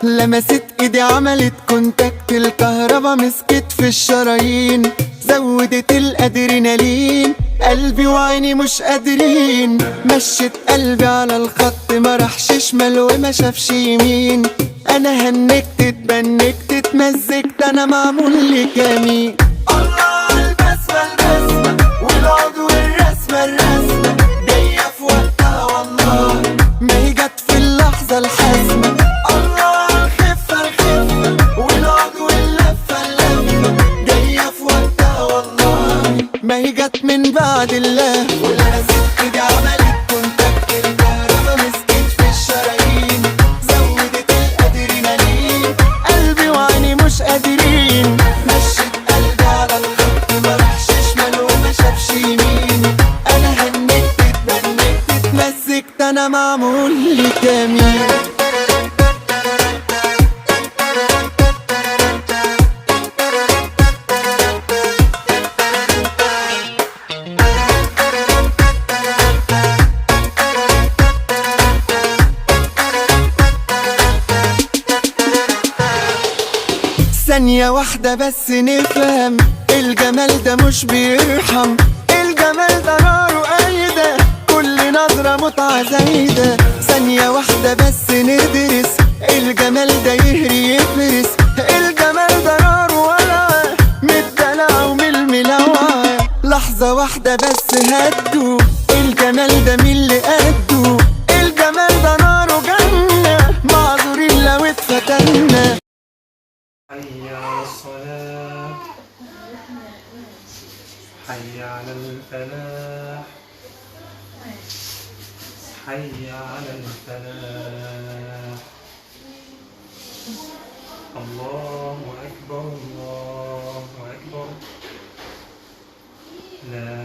لمست ايدي عملت كونتاكت، الكهربا مسكت في الشرايين، زودت الادرينالين، قلبي وعيني مش قادرين. مشيت قلبي على الخط، ما راحش شمال وما شافش يمين. انا هنكت اتبنكت اتمزجت، انا معمول لك يمين. الله البسمة البسمة والعود والرسمة الرسمة، جاية في وقتها والله، ما هي جت في اللحظة الحاسمة. الله الخفة الخفة والعود واللفة اللفة، جاية في وقتها والله، ما هي جت من بعد الله. ولمست ايدي عملت كونتاكت، الكهربا مسكت في الشرايين، زودت الادرينالين، قلبي وعيني مش قادرين. مشيت قلبي على الخط، ما راحش شمال وما شافش يمين. انا هنكت اتبنكت اتمزجت، انا معمول لك يمين. ثانية واحدة بس نفهم، الجمال ده مش بيرحم، الجمال ده نار وقايدة، كل نظرة متعة زايدة. ثانية واحدة بس ندرس، الجمال ده يهري يفرس، الجمال ده نار وولعة، من الدلع ومن الملوعة. لحظة واحدة بس هدوا، الجمال ده مين اللي قده، الجمال ده نار وجنة، معذورين لو اتفتنا. حي على الصلاة، حي على الفلاح، حي على الفلاح. الله أكبر الله أكبر، لا